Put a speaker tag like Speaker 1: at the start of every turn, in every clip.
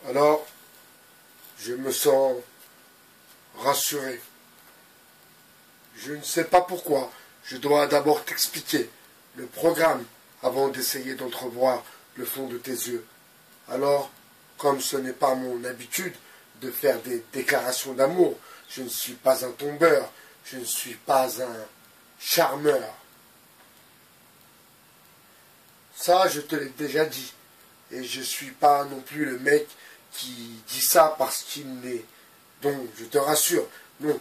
Speaker 1: Alors, je me sens rassuré. Je ne sais pas pourquoi. Je dois d'abord t'expliquer le programme avant d'essayer d'entrevoir le fond de tes yeux. Alors, comme ce n'est pas mon habitude de faire des déclarations d'amour, je ne suis pas un tombeur, je ne suis pas un charmeur. Ça, je te l'ai déjà dit. Et je ne suis pas non plus le mec qui dit ça parce qu'il n'est... Donc, je te rassure, non.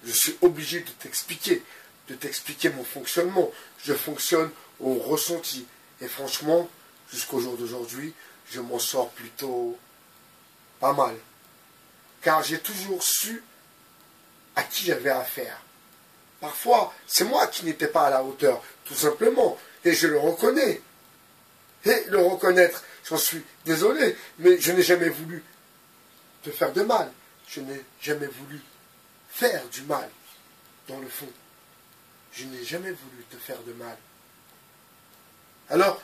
Speaker 1: Je suis obligé de t'expliquer mon fonctionnement. Je fonctionne au ressenti. Et franchement, jusqu'au jour d'aujourd'hui, je m'en sors plutôt pas mal. Car j'ai toujours su à qui j'avais affaire. Parfois, c'est moi qui n'étais pas à la hauteur, tout simplement. Et je le reconnais. Et le reconnaître, j'en suis désolé, mais je n'ai jamais voulu te faire de mal. Je n'ai jamais voulu faire du mal, dans le fond. Je n'ai jamais voulu te faire de mal. Alors,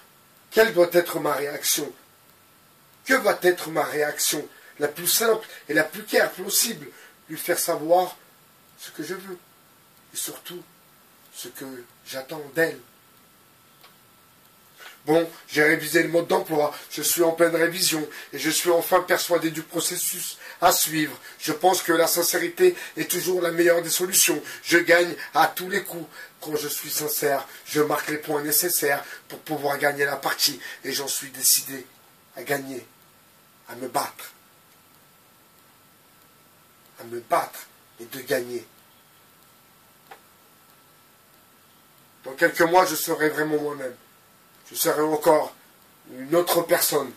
Speaker 1: quelle doit être ma réaction? Que va être ma réaction? La plus simple et la plus claire possible. Lui faire savoir ce que je veux. Et surtout, ce que j'attends d'elle. Bon, j'ai révisé le mode d'emploi, je suis en pleine révision et je suis enfin persuadé du processus à suivre. Je pense que la sincérité est toujours la meilleure des solutions. Je gagne à tous les coups. Quand je suis sincère, je marque les points nécessaires pour pouvoir gagner la partie et j'en suis décidé à gagner, à me battre. À me battre et de gagner. Dans quelques mois, je serai vraiment moi-même. Je serai encore une autre personne.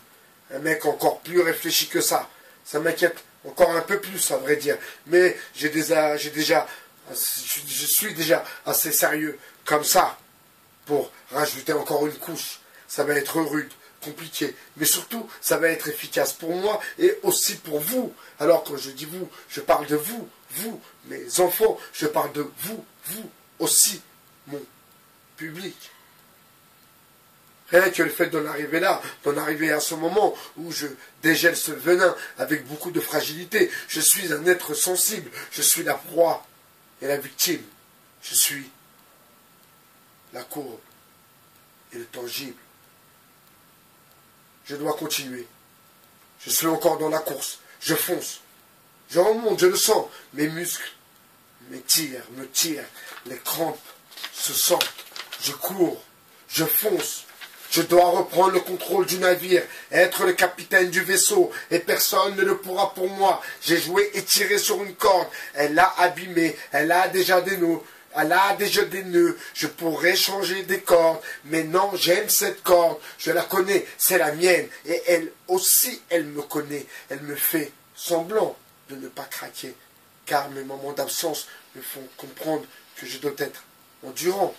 Speaker 1: Un mec encore plus réfléchi que ça. Ça m'inquiète encore un peu plus, à vrai dire. Mais je suis déjà assez sérieux comme ça pour rajouter encore une couche. Ça va être rude, compliqué. Mais surtout, ça va être efficace pour moi et aussi pour vous. Alors quand je dis vous, je parle de vous, mes enfants. Je parle de vous aussi, mon public. Rien que le fait d'en arriver là, d'en arriver à ce moment où je dégèle ce venin avec beaucoup de fragilité. Je suis un être sensible, je suis la proie et la victime. Je suis la courbe et le tangible. Je dois continuer. Je suis encore dans la course. Je fonce. Je remonte, je le sens. Mes muscles me tirent. Les crampes se sentent. Je cours. Je fonce. Je dois reprendre le contrôle du navire, être le capitaine du vaisseau, et personne ne le pourra pour moi. J'ai joué et tiré sur une corde, elle l'a abîmée, elle a déjà des nœuds, je pourrais changer des cordes, mais non, j'aime cette corde, je la connais, c'est la mienne, et elle aussi, elle me connaît, elle me fait semblant de ne pas craquer, car mes moments d'absence me font comprendre que je dois être endurant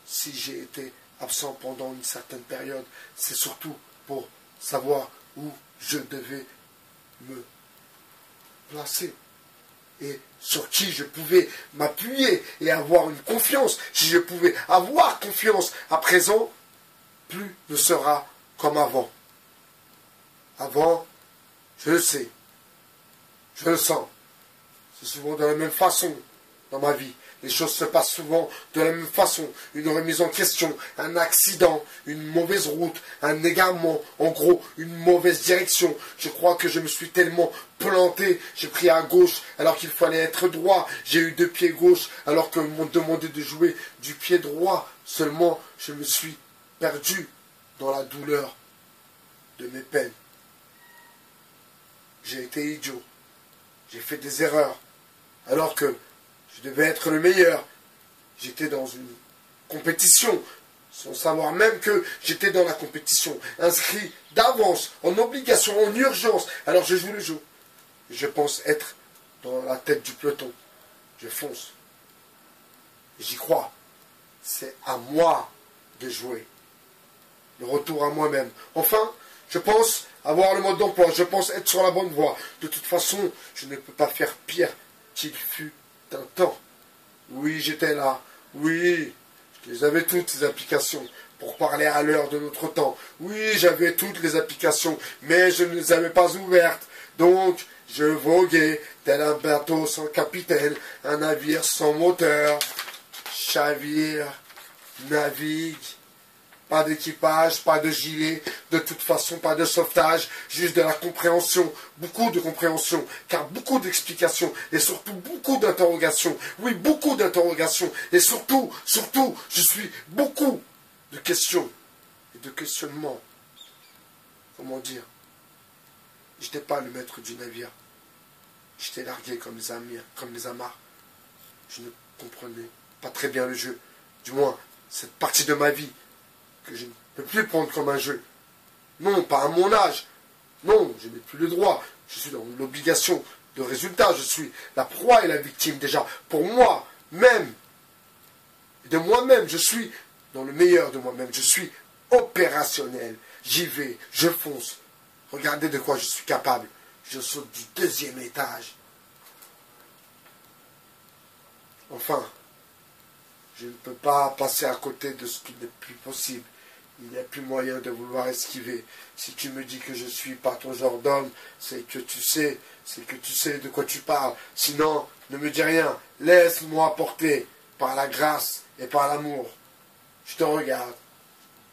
Speaker 1: si j'ai été absent pendant une certaine période, c'est surtout pour savoir où je devais me placer et sur qui je pouvais m'appuyer et avoir une confiance. Si je pouvais avoir confiance à présent, plus ne sera comme avant. Avant, je le sais, je le sens. C'est souvent de la même façon dans ma vie. Les choses se passent souvent de la même façon. Une remise en question, un accident, une mauvaise route, un égarement, en gros, une mauvaise direction. Je crois que je me suis tellement planté. J'ai pris à gauche alors qu'il fallait être droit. J'ai eu deux pieds gauche alors qu'on m'a demandé de jouer du pied droit. Seulement, je me suis perdu dans la douleur de mes peines. J'ai été idiot. J'ai fait des erreurs. Alors que je devais être le meilleur. J'étais dans une compétition, sans savoir même que j'étais dans la compétition, inscrit d'avance, en obligation, en urgence. Alors je joue le jeu. Je pense être dans la tête du peloton. Je fonce. J'y crois. C'est à moi de jouer. Le retour à moi-même. Enfin, je pense avoir le mode d'emploi. Je pense être sur la bonne voie. De toute façon, je ne peux pas faire pire qu'il fut un temps. Oui, j'étais là. Oui, je les avais toutes, ces applications. pour parler à l'heure de notre temps. Oui, j'avais toutes les applications, mais je ne les avais pas ouvertes. Donc, je voguais tel un bateau sans capitaine, un navire sans moteur, chavire, navigue, pas d'équipage, pas de gilet, de toute façon pas de sauvetage, juste de la compréhension, beaucoup de compréhension, car beaucoup d'explications, et surtout beaucoup d'interrogations, oui, beaucoup d'interrogations, et surtout, je suis beaucoup de questions et de questionnements. Comment dire? Je n'étais pas le maître du navire. J'étais largué comme les amarres. Je ne comprenais pas très bien le jeu. Du moins, cette partie de ma vie que je ne peux plus prendre comme un jeu. Non, pas à mon âge. Non, je n'ai plus le droit. Je suis dans l'obligation de résultat. Je suis la proie et la victime déjà. Pour moi-même, de moi-même, je suis dans le meilleur de moi-même. Je suis opérationnel. J'y vais, je fonce. Regardez de quoi je suis capable. Je saute du 2e étage. Enfin, je ne peux pas passer à côté de ce qui n'est plus possible. Il n'y a plus moyen de vouloir esquiver. Si tu me dis que je ne suis pas ton genre d'homme, c'est que tu sais de quoi tu parles. Sinon, ne me dis rien. Laisse-moi porter par la grâce et par l'amour. Je te regarde.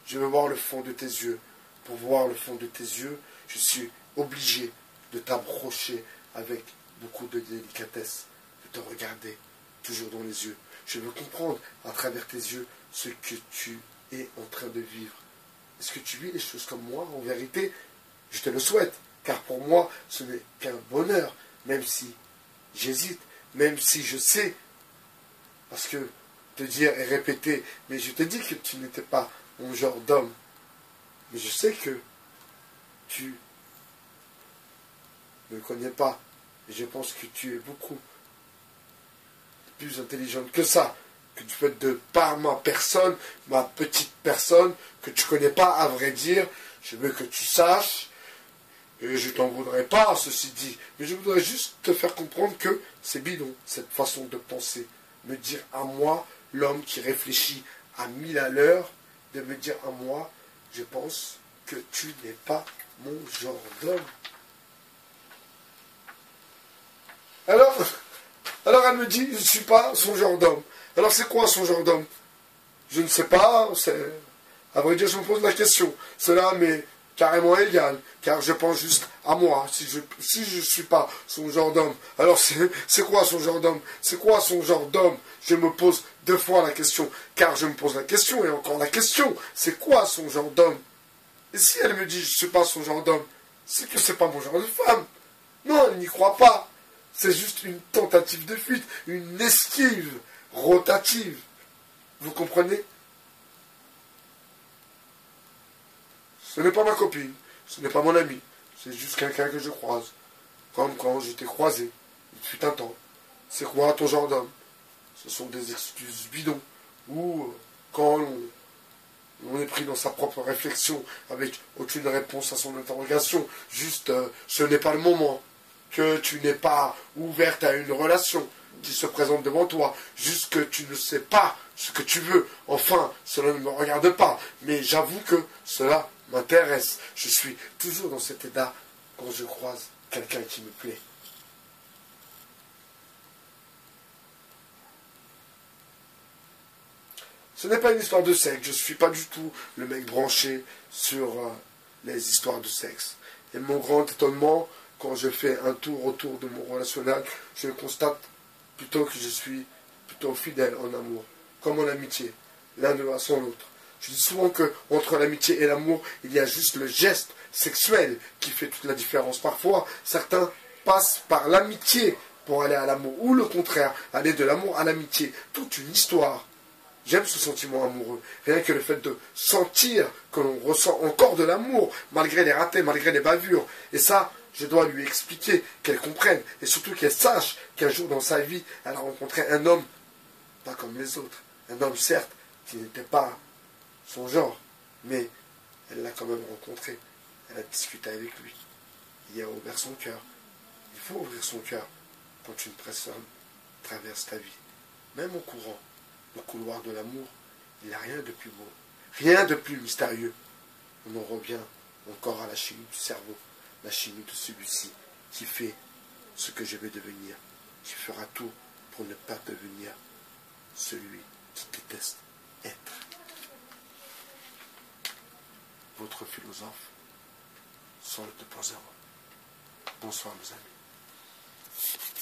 Speaker 1: Je veux voir le fond de tes yeux. Pour voir le fond de tes yeux, je suis obligé de t'approcher avec beaucoup de délicatesse, de te regarder toujours dans les yeux. Je veux comprendre à travers tes yeux ce que tu es en train de vivre. Est-ce que tu vis les choses comme moi? En vérité, je te le souhaite, car pour moi, ce n'est qu'un bonheur, même si j'hésite, même si je sais, parce que te dire et répéter, mais je te dis que tu n'étais pas mon genre d'homme, mais je sais que tu ne me connais pas, et je pense que tu es beaucoup plus intelligente que ça, que tu peux être de par ma personne, ma petite personne, que tu ne connais pas à vrai dire, je veux que tu saches, et je t'en voudrais pas, ceci dit, mais je voudrais juste te faire comprendre que c'est bidon, cette façon de penser, me dire à moi, l'homme qui réfléchit à 1000 à l'heure, de me dire à moi, je pense que tu n'es pas mon genre d'homme. Alors elle me dit, je ne suis pas son genre d'homme. Alors c'est quoi son genre d'homme? Je ne sais pas, à vrai dire je me pose la question. Cela m'est carrément égal, car je pense juste à moi. Si je ne suis pas son genre d'homme, alors c'est quoi son genre d'homme? C'est quoi son genre d'homme? Je me pose 2 fois la question, car je me pose la question et encore la question. C'est quoi son genre d'homme? Et si elle me dit je ne suis pas son genre d'homme, c'est que c'est pas mon genre de femme. Non, elle n'y croit pas. C'est juste une tentative de fuite, une esquive rotative. Vous comprenez? Ce n'est pas ma copine, ce n'est pas mon ami, c'est juste quelqu'un que je croise. Comme quand je t'ai croisé, il fut un temps. C'est quoi ton genre d'homme? Ce sont des excuses bidons. Ou quand on est pris dans sa propre réflexion avec aucune réponse à son interrogation, juste ce n'est pas le moment, que tu n'es pas ouverte à une relation qui se présente devant toi, juste que tu ne sais pas ce que tu veux. Enfin, cela ne me regarde pas, mais j'avoue que cela m'intéresse. Je suis toujours dans cet état quand je croise quelqu'un qui me plaît. Ce n'est pas une histoire de sexe, je ne suis pas du tout le mec branché sur les histoires de sexe. Et mon grand étonnement, quand je fais un tour autour de mon relationnel, je constate plutôt que je suis plutôt fidèle en amour, comme en amitié, l'un de façon l'autre. Je dis souvent qu'entre l'amitié et l'amour, il y a juste le geste sexuel qui fait toute la différence. Parfois, certains passent par l'amitié pour aller à l'amour, ou le contraire, aller de l'amour à l'amitié. Toute une histoire. J'aime ce sentiment amoureux. Rien que le fait de sentir que l'on ressent encore de l'amour, malgré les ratés, malgré les bavures. Et ça, je dois lui expliquer, qu'elle comprenne, et surtout qu'elle sache qu'un jour dans sa vie, elle a rencontré un homme, pas comme les autres. Un homme, certes, qui n'était pas son genre, mais elle l'a quand même rencontré. Elle a discuté avec lui. Il a ouvert son cœur. Il faut ouvrir son cœur quand une personne traverse ta vie. Même en courant le couloir de l'amour, il n'y a rien de plus beau. Rien de plus mystérieux. On en revient encore à la chimie du cerveau, la chimie de celui-ci qui fait ce que je vais devenir, qui fera tout pour ne pas devenir celui qui déteste être. Votre philosophe, sur le 2.0. Bonsoir mes amis.